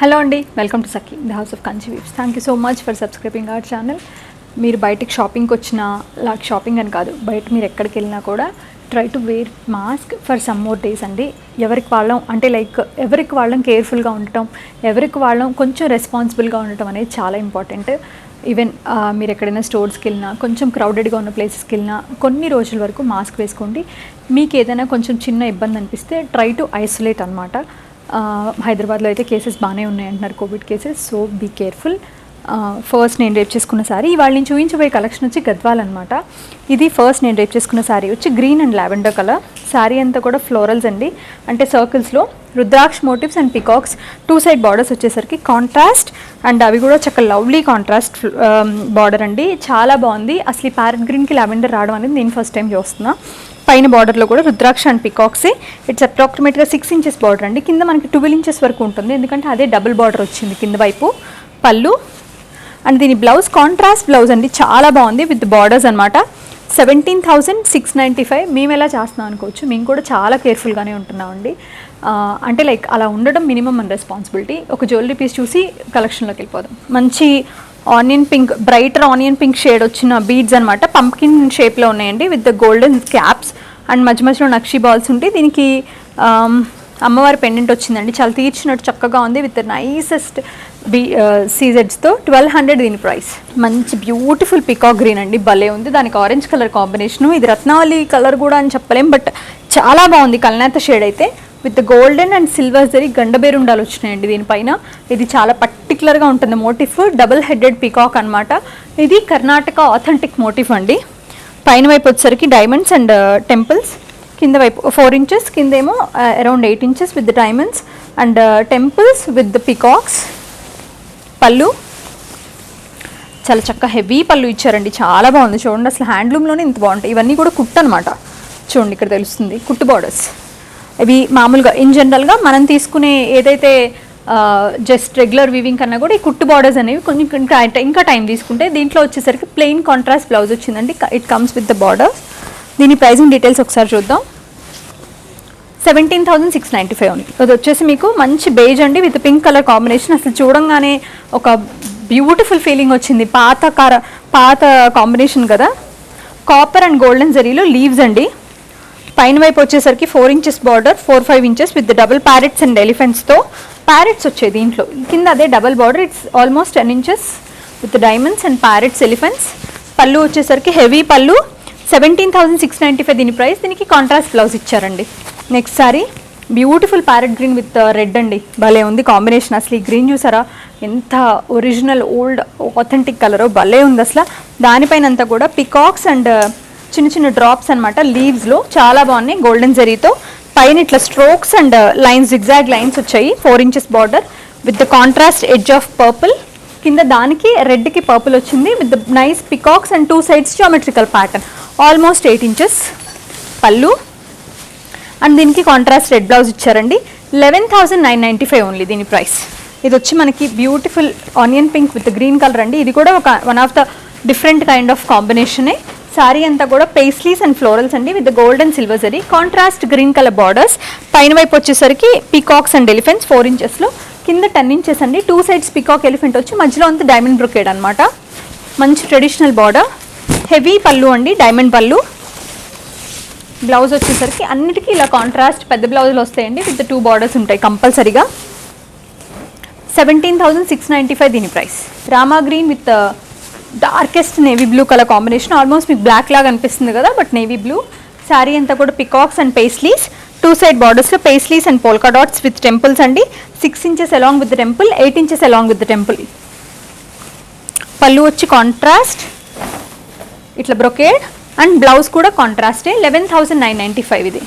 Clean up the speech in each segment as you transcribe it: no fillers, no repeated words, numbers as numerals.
Hello అండి, welcome to Sakhi the house of Kanchi weaves. Thank you so much for subscribing our channel. మీరు బయటికి షాపింగ్కి వచ్చినా, లాక్ షాపింగ్ అని కాదు, బయట మీరు ఎక్కడికి వెళ్ళినా కూడా try to wear mask for some more days అండి. ఎవరికి వాళ్ళం అంటే ఎవరికి వాళ్ళం కేర్ఫుల్గా ఉండటం, ఎవరికి వాళ్ళం కొంచెం రెస్పాన్సిబుల్గా ఉండటం అనేది చాలా ఇంపార్టెంట్. ఈవెన్ మీరు ఎక్కడైనా స్టోర్స్కి వెళ్ళినా, కొంచెం క్రౌడెడ్గా ఉన్న ప్లేసెస్కి వెళ్ళినా కొన్ని రోజుల వరకు మాస్క్ వేసుకోండి. మీకు ఏదైనా కొంచెం చిన్న ఇబ్బంది అనిపిస్తే ట్రై టు ఐసోలేట్ అనమాట. హైదరాబాద్లో అయితే కేసెస్ బాగానే ఉన్నాయంటున్నారు, covid cases. So be careful. First నేను రేప్ చేసుకున్న శారీ, ఇవాళ నేను చూపించబోయే కలెక్షన్ వచ్చి గద్వాల్ అనమాట. ఇది ఫస్ట్ నేను రేప్ చేసుకున్న శారీ వచ్చి green and lavender colour. Sari అంతా కూడా ఫ్లోరల్స్ అండి, అంటే సర్కిల్స్లో rudraksha motifs and peacocks. Two side borders వచ్చేసరికి కాంట్రాస్ట్, అండ్ అవి కూడా చక్కగా లవ్లీ కాంట్రాస్ట్ బార్డర్ అండి. చాలా బాగుంది. అసలు ఈ ప్యారెట్ గ్రీన్కి లావెండర్ రావడం అనేది నేను ఫస్ట్ టైం చూస్తున్నా. పైన బార్డర్లో కూడా రుద్రాక్ష అండ్ పికాక్సే. ఇట్స్ అప్రాక్సిమేట్గా 6 inches బార్డర్ అండి. కింద మనకి 12 inches వరకు ఉంటుంది, ఎందుకంటే అదే డబుల్ బార్డర్ వచ్చింది కింద వైపు. పళ్ళు అండ్ దీని బ్లౌజ్ కాంట్రాస్ట్ బ్లౌజ్ అండి, చాలా బాగుంది విత్ బార్డర్స్ అనమాట. 17,695. మేము ఎలా చేస్తున్నాం అనుకోవచ్చు, మేము కూడా చాలా కేర్ఫుల్గానే ఉంటున్నామండి. అంటే అలా ఉండడం మినిమం మన రెస్పాన్సిబిలిటీ. ఒక జ్యువెలరీ పీస్ చూసి కలెక్షన్లోకి వెళ్ళిపోదాం. మంచి onion pink, brighter onion pink shade వచ్చిన బీడ్స్ అనమాట. పంప్కిన్ షేప్లో ఉన్నాయండి with the golden caps and మధ్య మధ్యలో నక్షి బాల్స్ ఉంటాయి. దీనికి అమ్మవారి పెండెంట్ వచ్చిందండి, చాలా తీర్చినట్టు చక్కగా ఉంది విత్ నైసెస్ట్ సీజెడ్స్తో. 1200 దీని ప్రైస్. మంచి బ్యూటిఫుల్ పికాక్ గ్రీన్ అండి, భలే ఉంది. దానికి ఆరెంజ్ కలర్ కాంబినేషను. ఇది రత్నావళి కలర్ కూడా అని చెప్పలేం, బట్ చాలా బాగుంది. కల్నేత షేడ్ అయితే with golden and silver zari గండబేరుండాలు వచ్చినాయండి దీనిపైన. ఇది చాలా పర్టికులర్గా ఉంటుంది మోటిఫ్. డబుల్ హెడెడ్ పికాక్ అనమాట. ఇది కర్ణాటక ఆథెంటిక్ మోటిఫ్ అండి. పైన వైపు వచ్చేసరికి డైమండ్స్ అండ్ టెంపుల్స్, కింద వైపు 4 inches, కిందేమో around 8 inches with diamonds and temples with the peacocks. Pallu చాలా చక్కగా హెవీ పళ్ళు ఇచ్చారండి, చాలా బాగుంది. చూడండి, అసలు హ్యాండ్లూమ్లోనే ఇంత బాగుంటాయి. ఇవన్నీ కూడా కుట్టు అనమాట. చూడండి, ఇక్కడ తెలుస్తుంది కుట్టు బార్డర్స్. ఇవి మామూలుగా ఇన్ జనరల్గా మనం తీసుకునే ఏదైతే జస్ట్ రెగ్యులర్ వీవింగ్ కన్నా కూడా ఈ కుట్టు బార్డర్స్ అనేవి కొంచెం ఇంకా టైం తీసుకుంటే. దీంట్లో వచ్చేసరికి ప్లెయిన్ కాంట్రాస్ట్ బ్లౌజ్ వచ్చిందండి. It comes with the borders. దీని ప్రైజింగ్ డీటెయిల్స్ ఒకసారి చూద్దాం. 17,695 ఉంది. అది వచ్చేసి మీకు మంచి బేజ్ అండి విత్ పింక్ కలర్ కాంబినేషన్. అసలు చూడంగానే ఒక బ్యూటిఫుల్ ఫీలింగ్ వచ్చింది. పాత కాంబినేషన్ కదా. కాపర్ అండ్ గోల్డెన్ జరీలో లీవ్స్ అండి. పైన వైపు వచ్చేసరికి 4 inches border, 4-5 inches with double parrots and ఎలిఫెంట్స్తో. ప్యారెట్స్ వచ్చాయి దీంట్లో. కింద అదే double border. It's almost 10 inches with diamonds and parrots, elephants. Pallu వచ్చేసరికి హెవీ పళ్ళు. 17,695 దీని ప్రైస్. దీనికి కాంట్రాస్ట్ బ్లౌజ్ ఇచ్చారండి. Next sari beautiful parrot green with red అండి, భలే ఉంది కాంబినేషన్. అసలు ఈ గ్రీన్ చూసారా, ఎంత ఒరిజినల్ ఓల్డ్ ఆథెంటిక్ కలర్, భలే ఉంది అసలు. దానిపైన అంతా కూడా పికాక్స్ అండ్ చిన్న చిన్న డ్రాప్స్ అనమాట లీవ్స్లో, చాలా బాగున్నాయి. గోల్డెన్ జరీతో పైన ఇట్లా strokes and lines, zigzag lines వచ్చాయి. 4 inches border with the contrast edge of purple. కింద దానికి రెడ్కి పర్పుల్ వచ్చింది with nice peacocks and 2 sides geometrical pattern. Almost 8 inches. Pallu and దీనికి కాంట్రాస్ట్ రెడ్ బ్లౌజ్ ఇచ్చారండి. 11,995 ఓన్లీ దీని ప్రైస్. ఇది వచ్చి మనకి beautiful onion pink with green colour అండి. ఇది కూడా one of the different kind of కాంబినేషనే. శారీ అంతా కూడా పేస్లీస్ అండ్ ఫ్లోరల్స్ అండి with gold and silver zari. Contrast green colour borders. పైన వైపు వచ్చేసరికి పీకాక్స్ అండ్ ఎలిఫెంట్స్ 4 inchesలో. కింద 10 inches అండి. 2 sides పీకాక్ ఎలిఫెంట్ వచ్చి మధ్యలో అంతా డైమండ్ బ్రొకేడ్ అనమాట. మంచి ట్రెడిషనల్ బార్డర్. హెవీ పళ్ళు అండి, డైమండ్ పళ్ళు. బ్లౌజ్ వచ్చేసరికి అన్నిటికీ ఇలా కాంట్రాస్ట్ పెద్ద బ్లౌజులు వస్తాయండి విత్ 2 borders ఉంటాయి కంపల్సరీగా. 17,695 దీని price. Rama green with darkest navy blue colour combination. Almost మీకు బ్లాక్ లాగా అనిపిస్తుంది కదా, బట్ నేవీ బ్లూ. శారీ అంతా కూడా పికాక్స్ అండ్ పేస్లీస్. 2 side బార్డర్స్లో paisleys and polka dots with temples అండి. 6 inches along with temple, 8 inches along with temple. Pallu వచ్చి contrast ఇట్లా బ్రొకేడ్ అండ్ బ్లౌజ్ కూడా కాంట్రాస్టే. 11,995 ఇది.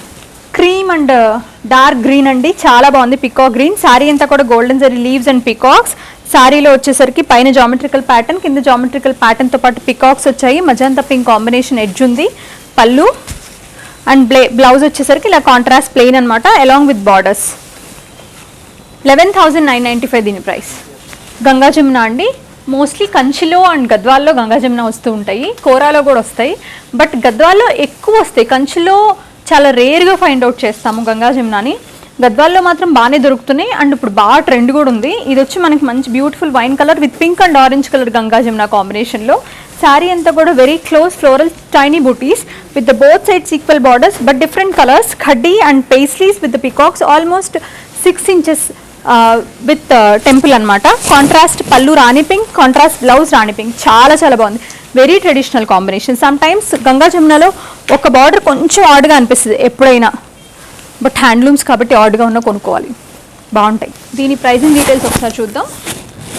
క్రీమ్ అండ్ డార్క్ గ్రీన్ అండి, చాలా బాగుంది పికాక్ గ్రీన్. శారీ అంతా కూడా golden zari leaves and peacocks. శారీలో వచ్చేసరికి పైన జామెట్రికల్ ప్యాటర్న్, కింద జామెట్రికల్ ప్యాటర్న్తో పాటు పికాక్స్ వచ్చాయి. మజంతా పింక్ కాంబినేషన్ ఎడ్జ్ ఉంది. పళ్ళు అండ్ బ్లౌజ్ వచ్చేసరికి ఇలా కాంట్రాస్ట్ ప్లెయిన్ అనమాట అలాంగ్ విత్ బార్డర్స్. 11,995 దీని ప్రైస్. గంగా జమున అండి. మోస్ట్లీ కంచిలో అండ్ గద్వాల్లో గంగా జమున వస్తూ ఉంటాయి, కోరాలో కూడా వస్తాయి, బట్ గద్వాల్లో ఎక్కువ వస్తాయి. కంచిలో చాలా రేర్గా ఫైండ్ అవుట్ చేస్తాము గంగా జమునాని. గద్వాల్లో మాత్రం బాగానే దొరుకుతున్నాయి అండ్ ఇప్పుడు బాగా ట్రెండ్ కూడా ఉంది. ఇది వచ్చి మనకి మంచి beautiful wine colour with pink and orange colour Ganga Jamuna కాంబినేషన్లో. శారీ అంతా కూడా వెరీ క్లోజ్ ఫ్లోరల్ టైనీ బూటీస్ with the both sides equal borders but different colours, ఖడ్డీ and paisleys with the peacocks almost 6 inches with temple అనమాట. Contrast pallu rani pink, contrast blouse rani pink, చాలా చాలా బాగుంది. Very traditional combination. Sometimes Ganga జమునలో ఒక border కొంచెం ఆడ్గా అనిపిస్తుంది ఎప్పుడైనా, బట్ హ్యాండ్లూమ్స్ కాబట్టి ఆడ్గా ఉన్న కొనుక్కోవాలి, బాగుంటాయి. దీని ప్రైజింగ్ డీటెయిల్స్ ఒకసారి చూద్దాం.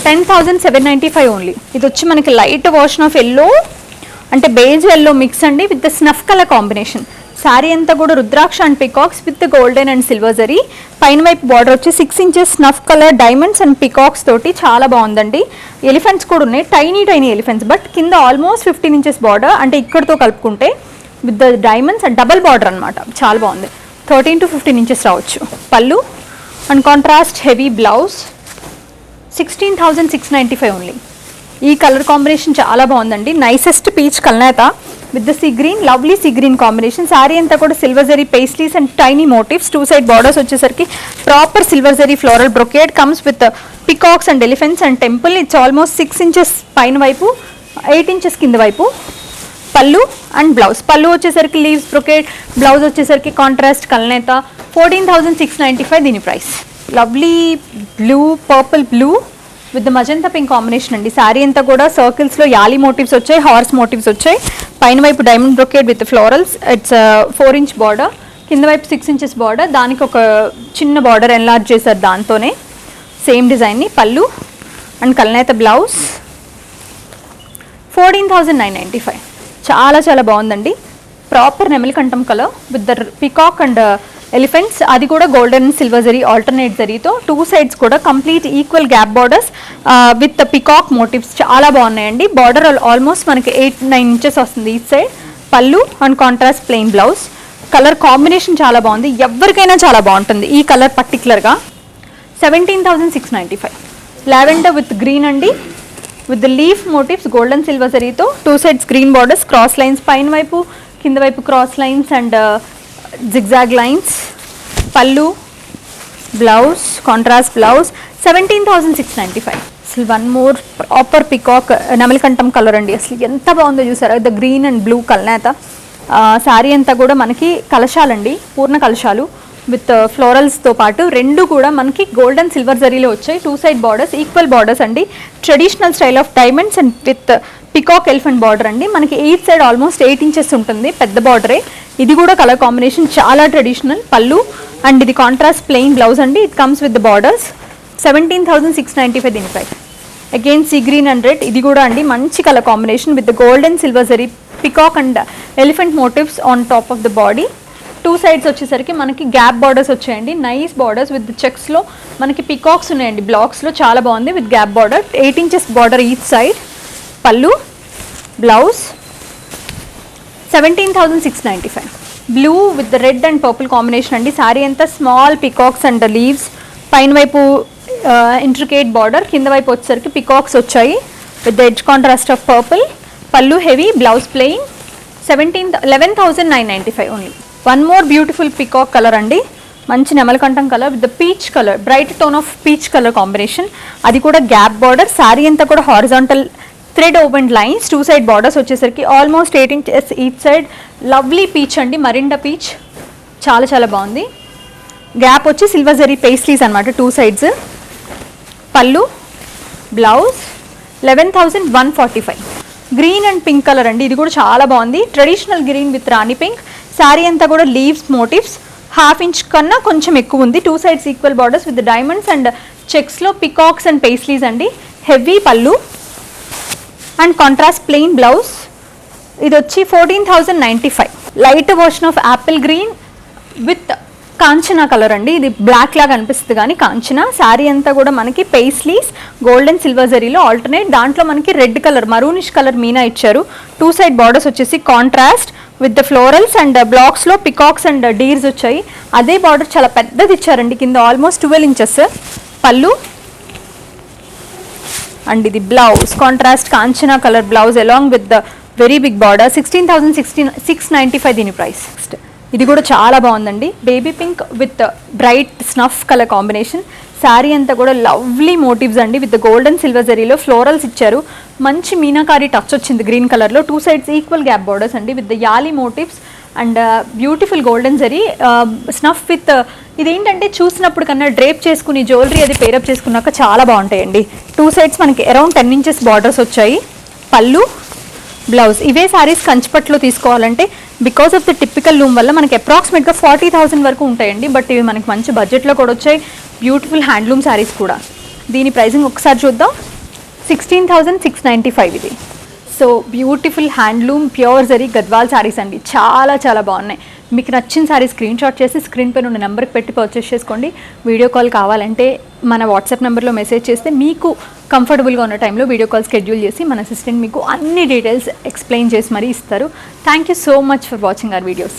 10,795 ఓన్లీ. ఇది వచ్చి మనకి లైట్ వర్షన్ ఆఫ్ ఎల్లో అంటే బేజ్ ఎల్లో మిక్స్ అండి with the snuff colour combination. Sari అంతా కూడా rudraksha and peacocks with golden and silver zari. పైన వైపు బార్డర్ వచ్చి 6 inches snuff colour diamonds and peacocks తోటి చాలా బాగుందండి. ఎలిఫెంట్స్ కూడా ఉన్నాయి, టైనీ టైనీ ఎలిఫెంట్స్, బట్ కింద ఆల్మోస్ట్ 15 inches బార్డర్ అంటే ఇక్కడతో కలుపుకుంటే with the diamonds and double border అనమాట. చాలా బాగుంది. 13 to 15 inches రావచ్చు. Pallu and contrast heavy blouse. 16,695 only. ఈ కలర్ కాంబినేషన్ చాలా బాగుందండి. నైసెస్ట్ పీచ్ కల్నేత with the sea green, lovely sea green combination. Sari అంతా కూడా silver zari paisleys and tiny motifs. 2 side borders వచ్చేసరికి proper silver zari floral brocade comes with peacocks and elephants and temple. It's almost 6 inches పైన వైపు, 8 inches కింద వైపు. పళ్ళు and blouse. పళ్ళు వచ్చేసరికి లీవ్స్ బ్రొకేడ్, బ్లౌజ్ వచ్చేసరికి కాంట్రాస్ట్ కల్నేత. 14,695 దీని price. Lovely blue, purple blue with the magenta pink combination అండి. శారీ అంతా కూడా సర్కిల్స్లో యాలీ మోటివ్స్ వచ్చాయి, హార్స్ మోటివ్స్ వచ్చాయి. పైన వైపు diamond brocade with florals. It's 4 inch border, కింద వైపు 6 inches బార్డర్, దానికి ఒక చిన్న బార్డర్ ఎన్లార్జ్ చేశారు దాంతోనే సేమ్ డిజైన్ని. పళ్ళు అండ్ కల్నేత బ్లౌజ్. 14,995. చాలా చాలా బాగుందండి. ప్రాపర్ నెమలికంఠం colour with the peacock and elephants, అది కూడా golden and silver zari alternate జరీతో. 2 sides కూడా complete equal gap borders with peacock motifs చాలా బాగున్నాయండి. బార్డర్ ఆల్మోస్ట్ మనకి 8-9 inches వస్తుంది each side. Pallu and contrast plain blouse. Colour combination చాలా బాగుంది, ఎవరికైనా చాలా బాగుంటుంది ఈ కలర్ పర్టికులర్గా. 17,695. లావెండర్ విత్ గ్రీన్ అండి with the leaf motifs golden silver జరీతో. 2 sides green borders, cross lines పైన వైపు, కింద వైపు cross lines and zigzag lines. Pallu blouse contrast blouse. 17,695. అసలు వన్ మోర్ ప్రాపర్ పికాక్ నెమలికంఠం కలర్ అండి. అసలు ఎంత బాగుందో చూసారా, ద గ్రీన్ అండ్ బ్లూ కల్నేత. శారీ అంతా కూడా మనకి కలశాలండి, పూర్ణ కలశాలు విత్ ఫ్లోరల్స్తో పాటు. రెండు కూడా మనకి గోల్డెన్ సిల్వర్ జరీలో వచ్చాయి. 2 side బార్డర్స్, ఈక్వల్ బార్డర్స్ అండి. Traditional style of diamonds and with peacock elephant border అండి. మనకి 8 side ఆల్మోస్ట్ 8 inches ఉంటుంది, పెద్ద బార్డరే. ఇది కూడా కలర్ కాంబినేషన్ చాలా ట్రెడిషనల్. పళ్ళు అండ్ ఇది కాంట్రాస్ట్ ప్లెయిన్ బ్లౌజ్ అండి. It comes with the borders. 17,695 దీని price. Again sea green and red, ఇది కూడా అండి మంచి colour combination with the golden silver zari peacock and elephant motifs on top of the body. 2 sides వచ్చేసరికి మనకి gap borders వచ్చాయండి, nice borders with చెక్స్లో మనకి పికాక్స్ ఉన్నాయండి బ్లాక్స్లో, చాలా బాగుంది with gap border. 8 inches border each side. Pallu blouse. 17,695. Blue with red and purple combination అండి. శారీ అంతా స్మాల్ పికాక్స్ అండ్ లీవ్స్, పైన వైపు ఇంట్రికేట్ బార్డర్, కింద వైపు వచ్చేసరికి పికాక్స్ వచ్చాయి with the edge contrast of purple. Pallu heavy, blouse plain. 11,995 only. One more beautiful peacock colour అండి, మంచి నెమలికంఠం colour with the peach colour, bright tone of peach colour combination. అది కూడా గ్యాప్ బార్డర్. శారీ అంతా కూడా horizontal thread open lines. 2 side borders వచ్చేసరికి almost 8 inches each side. Lovely peach అండి, మరిండా పీచ్, చాలా చాలా బాగుంది. గ్యాప్ వచ్చి సిల్వర్ జరీ పేస్లీస్ అనమాట 2 sides. పళ్ళు blouse. 11,145. Green and pink colour అండి, ఇది కూడా చాలా బాగుంది. Traditional green with Rani pink. Sari అంతా కూడా లీవ్స్ మోటివ్స్, 1/2 inch కన్నా కొంచెం ఎక్కువ ఉంది. 2 sides equal borders with diamonds and చెక్స్లో పికాక్స్ అండ్ పేస్లీస్ అండి. Heavy pallu and contrast plain blouse. ఇది వచ్చి 14,095. Light version of apple green with Kanchana colour అండి. ఇది బ్లాక్ లాగా అనిపిస్తుంది కానీ కాంచనా. శారీ అంతా కూడా మనకి పేస్లీస్ గోల్డెన్ సిల్వర్ జరీలో ఆల్టర్నేట్. దాంట్లో మనకి red colour, maroonish colour meena ఇచ్చారు. 2 side బార్డర్స్ వచ్చేసి contrast with the florals and బ్లాక్స్లో పికాక్స్ అండ్ డీర్స్ వచ్చాయి. అదే బార్డర్ చాలా పెద్దది ఇచ్చారండి, కింద ఆల్మోస్ట్ 12 inches. పళ్ళు అండ్ ఇది blouse contrast Kanchana colour blouse along with the very big border. 16,695 దీని ప్రైస్. ఇది కూడా చాలా బాగుందండి. Baby pink with bright snuff colour combination. Sari అంతా కూడా లవ్లీ మోటివ్స్ అండి, విత్ గోల్డెన్ సిల్వర్ జరీలో ఫ్లోరల్స్ ఇచ్చారు. మంచి మీనాకారి టచ్ వచ్చింది గ్రీన్ కలర్లో. 2 sides ఈక్వల్ గ్యాప్ బార్డర్స్ అండి, with yali motifs and beautiful golden zari snuff with. ఇదేంటంటే చూసినప్పుడు కన్నా డ్రేప్ చేసుకుని జ్యువెలరీ అది పేరప్ చేసుకున్నాక చాలా బాగుంటాయండి. 2 sides మనకి అరౌండ్ 10 inches బార్డర్స్ వచ్చాయి. పళ్ళు, బ్లౌజ్. ఇవే శారీస్ కంచిపట్లో తీసుకోవాలంటే because of the typical loom వల్ల మనకి అప్రాక్సిమేట్గా 40,000 వరకు ఉంటాయండి. బట్ ఇవి మనకి మంచి బడ్జెట్లో కూడా వచ్చాయి. బ్యూటిఫుల్ హ్యాండ్లూమ్ శారీస్ కూడా. దీని ప్రైసింగ్ ఒకసారి చూద్దాం. 16,695 ఇది. So beautiful handloom pure zari Gadwal saris అండి, చాలా చాలా బాగున్నాయి. మీకు నచ్చిన శారీ స్క్రీన్ షాట్ చేసి స్క్రీన్ పైన ఉన్న నెంబర్కి పెట్టి పర్చేస్ చేసుకోండి. వీడియో కాల్ కావాలంటే మన వాట్సాప్ నెంబర్లో మెసేజ్ చేస్తే మీకు కంఫర్టబుల్గా ఉన్న టైంలో వీడియో కాల్ షెడ్యూల్ చేసి మన అసిస్టెంట్ మీకు అన్ని డీటెయిల్స్ ఎక్స్ప్లెయిన్ చేసి మరీ ఇస్తారు. Thank you so much for watching our videos.